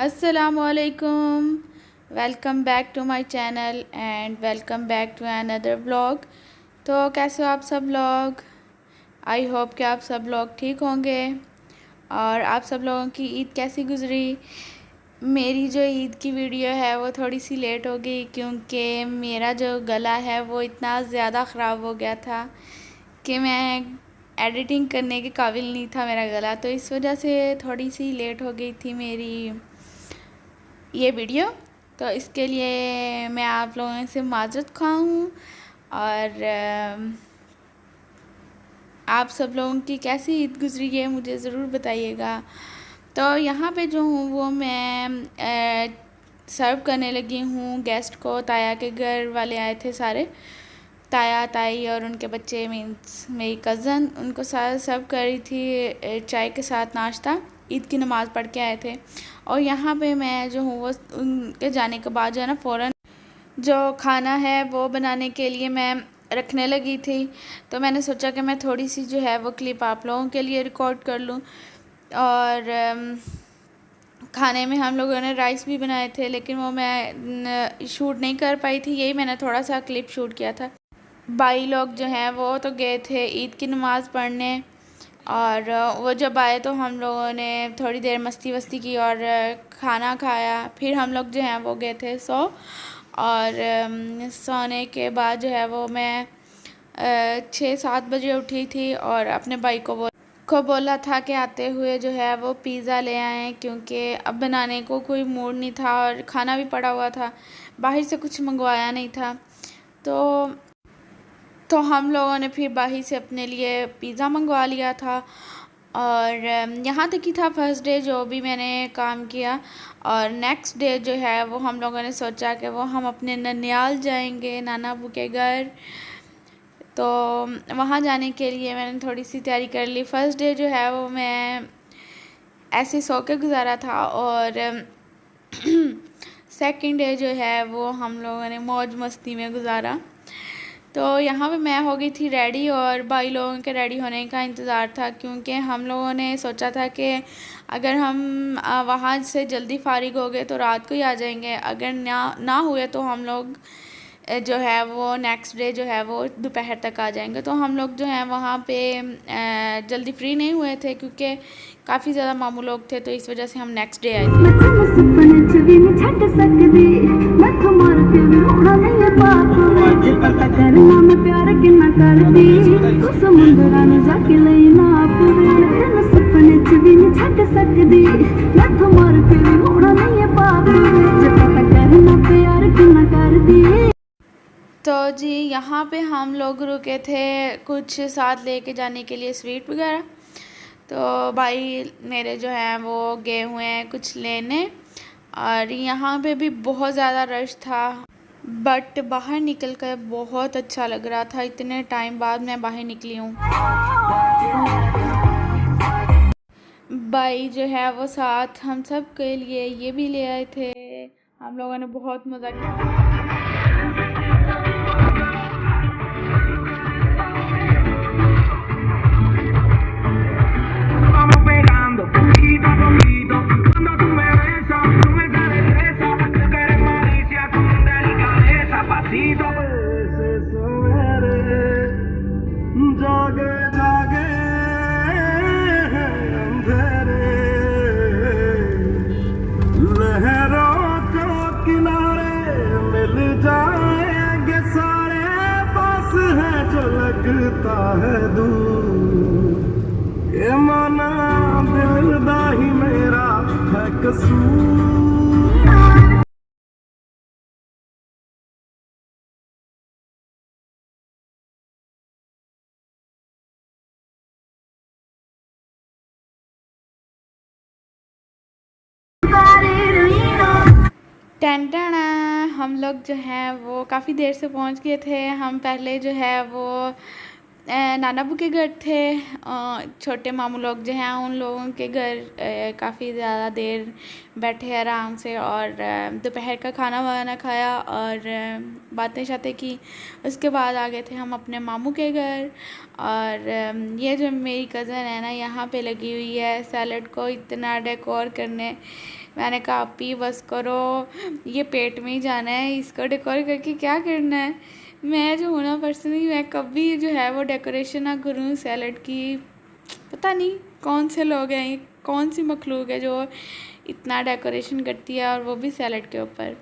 अस्सलामुअलैकुम। Welcome back to my channel and welcome back to another vlog. तो कैसे हो आप सब लोग? आई होप कि आप सब लोग ठीक होंगे। और आप सब लोगों की ईद कैसी गुजरी? मेरी जो ईद की वीडियो है वो थोड़ी सी लेट हो गई क्योंकि मेरा जो गला है वो इतना ज़्यादा ख़राब हो गया था कि मैं एडिटिंग करने के काबिल नहीं था मेरा गला, तो इस वजह से थोड़ी सी लेट हो गई थी मेरी ये वीडियो। तो इसके लिए मैं आप लोगों से माज़रत ख़्वाह हूँ। और आप सब लोगों की कैसी ईद गुजरी है मुझे ज़रूर बताइएगा। तो यहाँ पे जो हूँ वो मैं सर्व करने लगी हूँ गेस्ट को। ताया के घर वाले आए थे सारे, ताया ताई और उनके बच्चे, मीन्स मेरी कज़न, उनको सारा सर्व कर रही थी चाय के साथ नाश्ता। ईद की नमाज़ पढ़ के आए थे। और यहाँ पे मैं जो हूँ वो उनके जाने के बाद जो है ना फ़ौरन जो खाना है वो बनाने के लिए मैं रखने लगी थी। तो मैंने सोचा कि मैं थोड़ी सी जो है वो क्लिप आप लोगों के लिए रिकॉर्ड कर लूँ। और खाने में हम लोगों ने राइस भी बनाए थे, लेकिन वो मैं शूट नहीं कर पाई थी, यही मैंने थोड़ा सा क्लिप शूट किया था। भाई लोग जो हैं वो तो गए थे ईद की नमाज़ पढ़ने, और वो जब आए तो हम लोगों ने थोड़ी देर मस्ती वस्ती की और खाना खाया। फिर हम लोग जो हैं वो गए थे और सोने के बाद जो है वो मैं 6-7 बजे उठी थी और अपने भाई को बोला था कि आते हुए जो है वो पिज़्ज़ा ले आएँ, क्योंकि अब बनाने को कोई मूड नहीं था और खाना भी पड़ा हुआ था, बाहर से कुछ मंगवाया नहीं था। तो हम लोगों ने फिर बाहर से अपने लिए पिज़्ज़ा मंगवा लिया था। और यहाँ तक ही था फर्स्ट डे जो भी मैंने काम किया। और नेक्स्ट डे जो है वो हम लोगों ने सोचा कि वो हम अपने ननियाल जाएंगे, नाना अबू के घर। तो वहाँ जाने के लिए मैंने थोड़ी सी तैयारी कर ली। फ़र्स्ट डे जो है वो मैं ऐसे सो के गुजारा था, और सेकंड डे जो है वो हम लोगों ने मौज मस्ती में गुजारा। तो यहाँ पे मैं हो गई थी रेडी, और भाई लोगों के रेडी होने का इंतज़ार था, क्योंकि हम लोगों ने सोचा था कि अगर हम वहाँ से जल्दी फ़ारिग हो गए तो रात को ही आ जाएंगे, अगर ना हुए तो हम लोग जो है वो नेक्स्ट डे जो है वो दोपहर तक आ जाएंगे। तो हम लोग जो हैं वहाँ पे जल्दी फ्री नहीं हुए थे क्योंकि काफ़ी ज़्यादा मामू लोग थे, तो इस वजह से हम नेक्स्ट डे आए थे। तो जी यहाँ पे हम लोग रुके थे कुछ साथ लेके जाने के लिए स्वीट वगैरह। तो भाई मेरे जो हैं वो गए हुए हैं कुछ लेने, और यहाँ पे भी बहुत ज़्यादा रश था, बट बाहर निकल कर बहुत अच्छा लग रहा था। इतने टाइम बाद मैं बाहर निकली हूँ। भाई जो है वो साथ हम सब के लिए ये भी ले आए थे। हम लोगों ने बहुत मज़ा किया। लगता है दूर के माना दिल दा ही मेरा है कसूर। टेंटन हम लोग जो हैं वो काफ़ी देर से पहुंच गए थे। हम पहले जो है वो नानाबू के घर थे। छोटे मामू लोग जो हैं उन लोगों के घर काफ़ी ज़्यादा देर बैठे आराम से, और दोपहर का खाना वाना खाया और बातें शातें की। उसके बाद आ गए थे हम अपने मामू के घर। और ये जो मेरी कज़न है ना, यहाँ पे लगी हुई है सैलड को इतना डेकोर करने। मैंने कहा आप ही बस करो, ये पेट में ही जाना है, इसको डेकोर करके क्या करना है। मैं जो हूँ ना पर्सनली, मैं कभी जो है वो डेकोरेशन ना करूँ सैलड की। पता नहीं कौन से लोग हैं, ये कौन सी मखलूक है जो इतना डेकोरेशन करती है, और वो भी सैलड के ऊपर।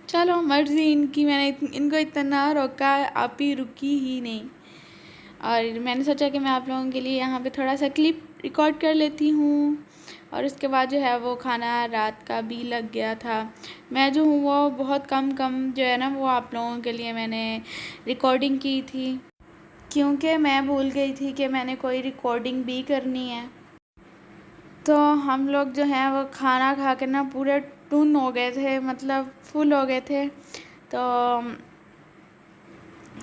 चलो मर्ज़ी इनकी, मैंने इनको इतना रोका, आप ही रुकी ही नहीं। और मैंने सोचा कि मैं आप लोगों के लिए यहाँ पे थोड़ा सा क्लिप रिकॉर्ड कर लेती हूँ। और उसके बाद जो है वो खाना रात का भी लग गया था। मैं जो हूँ वो बहुत कम जो है ना वो आप लोगों के लिए मैंने रिकॉर्डिंग की थी, क्योंकि मैं भूल गई थी कि मैंने कोई रिकॉर्डिंग भी करनी है। तो हम लोग जो हैं वो खाना खा के ना पूरे टुन हो गए थे, मतलब फुल हो गए थे। तो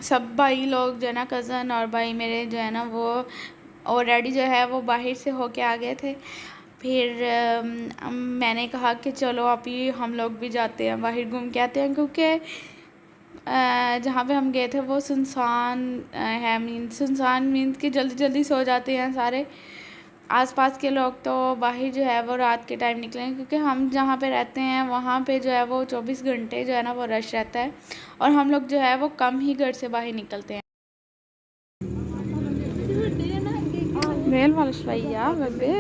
सब भाई लोग जो है ना, कज़न और भाई मेरे जो है ना, वो ऑलरेडी जो है वो बाहर से होके आ गए थे। फिर मैंने कहा कि चलो अभी हम लोग भी जाते हैं, बाहर घूम के आते हैं, क्योंकि जहाँ पे हम गए थे वो सुनसान है। सुनसान मीन्स कि जल्दी जल्दी सो जाते हैं सारे आसपास के लोग। तो बाहर जो है वो रात के टाइम निकलेंगे, क्योंकि हम जहाँ पे रहते हैं वहाँ पे जो है वो 24 घंटे जो है ना वो रश रहता है, और हम लोग जो है वो कम ही घर से बाहर निकलते हैं। मेल वाला भैया बेबे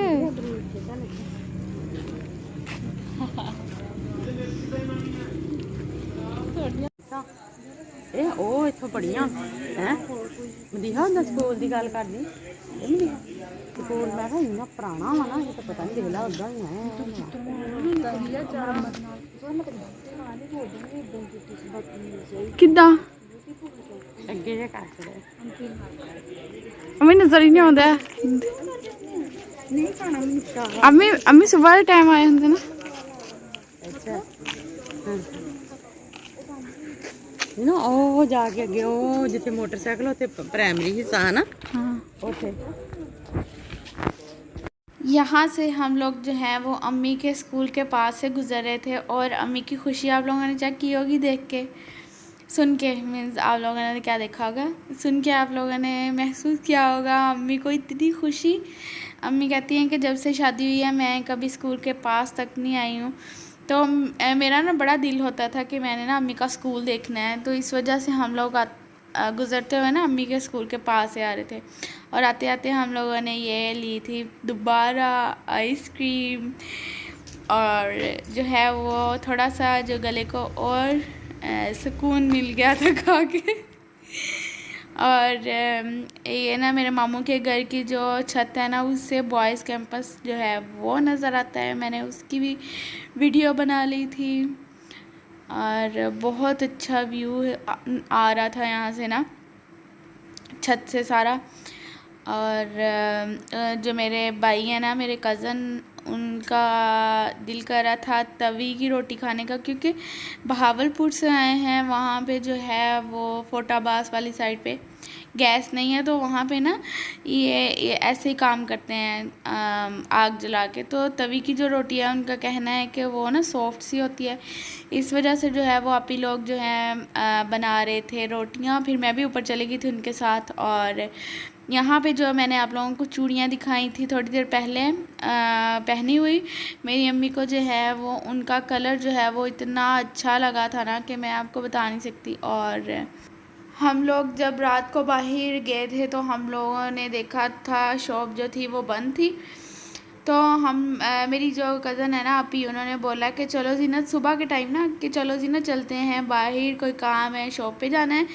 ਇਹ ਉਹ ਇੱਥੋਂ ਪੜੀਆਂ ਹੈ ਮਦੀਹਾ ਹੁੰਦਾ ਸਕੂਲ ਦੀ ਗੱਲ ਕਰਦੀ ਇਹ ਮਦੀਹਾ ਸਕੂਲ ਮੈਂ ਕਿਹਾ ਇੰਨਾ ਪੁਰਾਣਾ ਵਾ ਨਾ ਇਹ ਤਾਂ ਪਤਾ ਨਹੀਂ ਦੇਖ ਲਾ ਉਦਾਂ ਹੀ ਹੈ ਕਿੱਦਾਂ ਅੱਗੇ ਜੇ ਕਰ ਛੜੇ अम्मी नजर ही नहीं आता है। ਨਹੀਂ ਖਾਣਾ ਮਿੱਠਾ अम्मी सुबह के टाइम आए होंगे ना। ਅੱਛਾ ਨਾ ਉਹ ਜਾ ਕੇ ਅੱਗੇ ਉਹ ਜਿੱਥੇ ਮੋਟਰਸਾਈਕਲ ਉੱਥੇ ਪ੍ਰਾਇਮਰੀ ਹਿੱਸਾ ਹੈ ਨਾ ਉੱਥੇ। यहाँ से हम लोग जो है वो अम्मी के स्कूल के पास से गुज़र रहे थे, और अम्मी की खुशी आप लोगों ने चेक की होगी देख के, सुन के, मीन्स आप लोगों ने क्या देखा होगा, सुन के आप लोगों ने महसूस किया होगा अम्मी को इतनी खुशी। अम्मी कहती हैं कि जब से शादी हुई है मैं कभी स्कूल के पास तक नहीं आई हूँ। तो मेरा ना बड़ा दिल होता था कि मैंने ना अम्मी का स्कूल देखना है, तो इस वजह से हम लोग गुज़रते हुए ना अम्मी के स्कूल के पास से आ रहे थे। और आते आते हम लोगों ने ये ली थी दोबारा आइसक्रीम, और जो है वो थोड़ा सा जो गले को और सुकून मिल गया था खा के। और ये ना मेरे मामू के घर की जो छत है ना, उससे बॉयज़ कैंपस जो है वो नज़र आता है। मैंने उसकी भी वीडियो बना ली थी, और बहुत अच्छा व्यू आ रहा था यहाँ से ना, छत से सारा। और जो मेरे भाई हैं ना, मेरे कज़न, उनका दिल कर रहा था तवी की रोटी खाने का, क्योंकि बहावलपुर से आए हैं। वहाँ पे जो है वो फोटाबास वाली साइड पे गैस नहीं है, तो वहाँ पे ना ये ऐसे ही काम करते हैं आग जला के। तो तवी की जो रोटी है उनका कहना है कि वो ना सॉफ्ट सी होती है, इस वजह से जो है वो आप ही लोग जो हैं बना रहे थे रोटियाँ। फिर मैं भी ऊपर चली गई थी उनके साथ। और यहाँ पे जो मैंने आप लोगों को चूड़ियाँ दिखाई थी थोड़ी देर पहले पहनी हुई, मेरी अम्मी को जो है वो उनका कलर जो है वो इतना अच्छा लगा था ना कि मैं आपको बता नहीं सकती। और हम लोग जब रात को बाहर गए थे तो हम लोगों ने देखा था शॉप जो थी वो बंद थी। तो हम मेरी जो कज़न है ना आपी, उन्होंने बोला कि चलो जीनत सुबह के टाइम ना, कि चलो जीनत चलते हैं बाहर, कोई काम है, शॉप पे जाना है।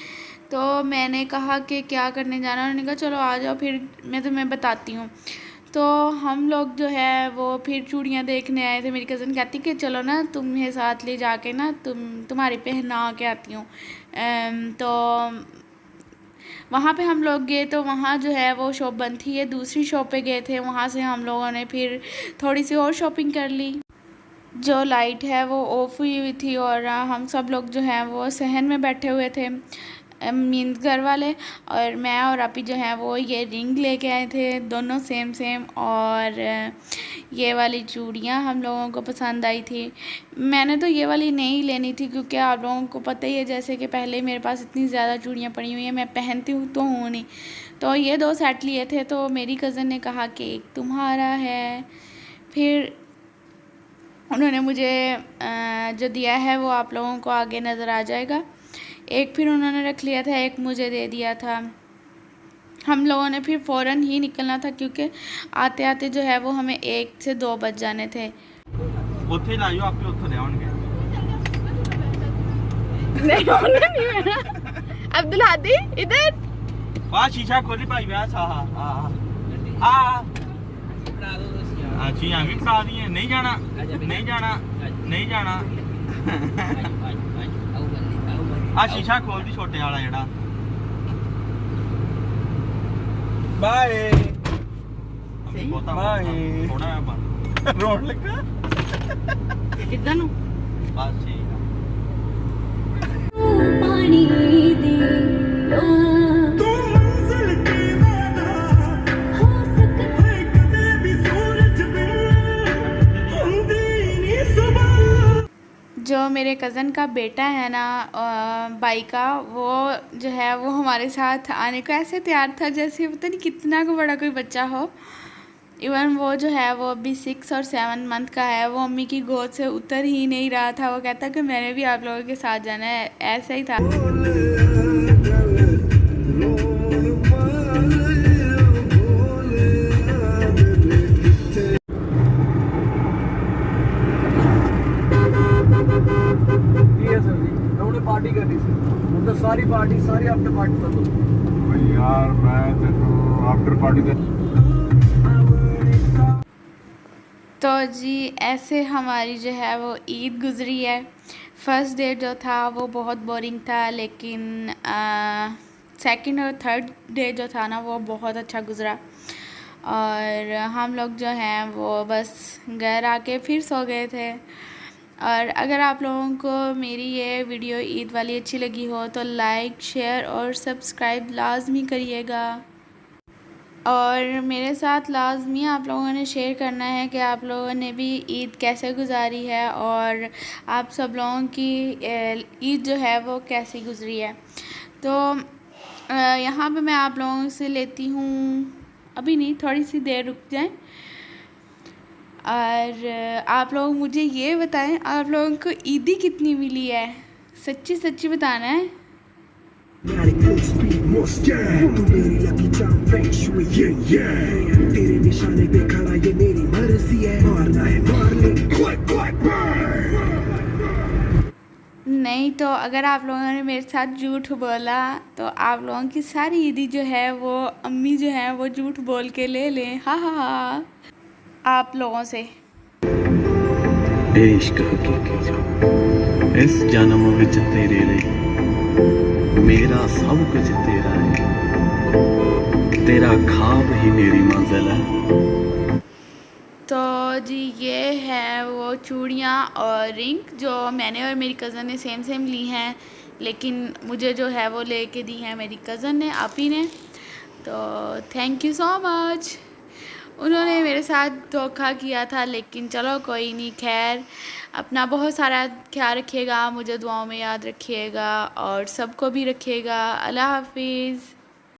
तो मैंने कहा कि क्या करने जाना, उन्होंने कहा चलो आ जाओ फिर मैं तुम्हें बताती हूँ। तो हम लोग जो है वो फिर चूड़ियाँ देखने आए थे। मेरी कज़न कहती कि चलो ना तुम्हें साथ ले जाके ना तुम्हारी पहना के आती हूँ। तो वहाँ पे हम लोग गए तो वहाँ जो है वो शॉप बंद थी, ये दूसरी शॉप पे गए थे। वहाँ से हम लोगों ने फिर थोड़ी सी और शॉपिंग कर ली। जो लाइट है वो ऑफ हुई थी, और हम सब लोग जो है वो सहन में बैठे हुए थे। मीन्स घर वाले, और मैं और आपी जो है वो ये रिंग लेके आए थे, दोनों सेम सेम। और ये वाली चूड़ियाँ हम लोगों को पसंद आई थी। मैंने तो ये वाली नहीं लेनी थी क्योंकि आप लोगों को पता ही है जैसे कि पहले मेरे पास इतनी ज़्यादा चूड़ियाँ पड़ी हुई हैं, मैं पहनती हूँ तो हूँ नहीं। तो ये 2 सेट लिए थे, तो मेरी कज़न ने कहा कि एक तुम्हारा है। फिर उन्होंने मुझे जो दिया है वो आप लोगों को आगे नज़र आ जाएगा। एक फिर उन्होंने रख लिया था, एक मुझे दे दिया था। हम लोगों ने फिर फ़ौरन ही निकलना था क्योंकि आते आते जो है वो हमें 1 से 2 बज जाने थे। ਉੱਥੇ ਲਾਇਓ ਆਪੇ ਉੱਥੋਂ ਲਿਆਉਣਗੇ। नहीं होना नहीं मेरा। अब्दुल हादी इधर ਬਾਹਰ ਸ਼ੀਸ਼ਾ ਖੋਲੀ ਭਾਈ ਵਿਆਹ ਸਾ ਆ ਚੀਜ਼ਾਂ ਵੀ ਫੜਾ ਦੀਆਂ। ਨਹੀਂ ਜਾਣਾ ਨਹੀਂ ਜਾਣਾ ਨਹੀਂ ਜਾਣਾ। ਆ ਸ਼ੀਸ਼ਾ ਖੋਲਦੀ ਛੋਟੇ ਵਾਲਾ ਜਿਹੜਾ। ਬਾਏ ਬਾਏ ਥੋੜਾ ਜਿਹਾ ਬੰਦ ਰੋਣ ਲੱਗਾ ਕਿੱਦਾਂ ਨੂੰ ਬਸ ਠੀਕ ਆ। ਪਾਣੀ ਦੀ ਤੂੰ ਮੰਜ਼ਿਲ ਤੇ ਵਾਦਾ ਹੋ ਸਕਦਾ ਹੈ ਕਦੇ ਵੀ ਸੂਰਜ ਬਿਨ ਹੁੰਦੀ ਨਹੀਂ ਸੁਬਹ। जो मेरे कज़न का बेटा है ना भाई का, वो जो है वो हमारे साथ आने को ऐसे तैयार था जैसे पता नहीं कितना को बड़ा कोई बच्चा हो। इवन वो जो है वो अभी 6 और 7 मंथ का है। वो मम्मी की गोद से उतर ही नहीं रहा था। वो कहता कि मैंने भी आप लोगों के साथ जाना है, ऐसा ही था। पार्टी करनी सी मतलब सारी पार्टी सारी आफ्टर पार्टी कर दो यार। मैं तेनू आफ्टर पार्टी तो जी ऐसे हमारी जो है वो ईद गुज़री है। फ़र्स्ट डे जो था वो बहुत बोरिंग था, लेकिन सेकंड और थर्ड डे जो था ना वो बहुत अच्छा गुज़रा। और हम लोग जो हैं वो बस घर आके फिर सो गए थे। और अगर आप लोगों को मेरी ये वीडियो ईद वाली अच्छी लगी हो तो लाइक शेयर और सब्सक्राइब लाजमी करिएगा। और मेरे साथ लाजमी आप लोगों ने शेयर करना है कि आप लोगों ने भी ईद कैसे गुजारी है और आप सब लोगों की ईद जो है वो कैसी गुजरी है। तो यहाँ पे मैं आप लोगों से लेती हूँ, अभी नहीं, थोड़ी सी देर रुक जाएं। और आप लोग मुझे ये बताएं आप लोगों को ईदी कितनी मिली है, सच्ची सच्ची बताना है। तेरे निशाने पे खड़ा ये मेरी मर्जी है, मारना है मार ले। नहीं तो अगर आप लोगों ने मेरे साथ झूठ बोला तो आप लोगों की सारी ईदी जो है वो अम्मी जो है वो झूठ बोल के ले लें। हा हा हा आप लोगों से। इश्क हकीकी जो इस जन्म विच तेरे लिए मेरा सब कुछ तेरा है, तेरा ख्वाब ही मेरी मंजिल है। तो जी ये है वो चूड़ियाँ और रिंग जो मैंने और मेरी कज़न ने सेम सेम ली हैं, लेकिन मुझे जो है वो लेके दी है मेरी कज़न ने, आपी ने। तो थैंक यू सो मच। उन्होंने मेरे साथ धोखा किया था, लेकिन चलो कोई नहीं, खैर। अपना बहुत सारा ख्याल रखिएगा, मुझे दुआओं में याद रखिएगा और सबको भी रखिएगा। अल्लाह हाफिज़।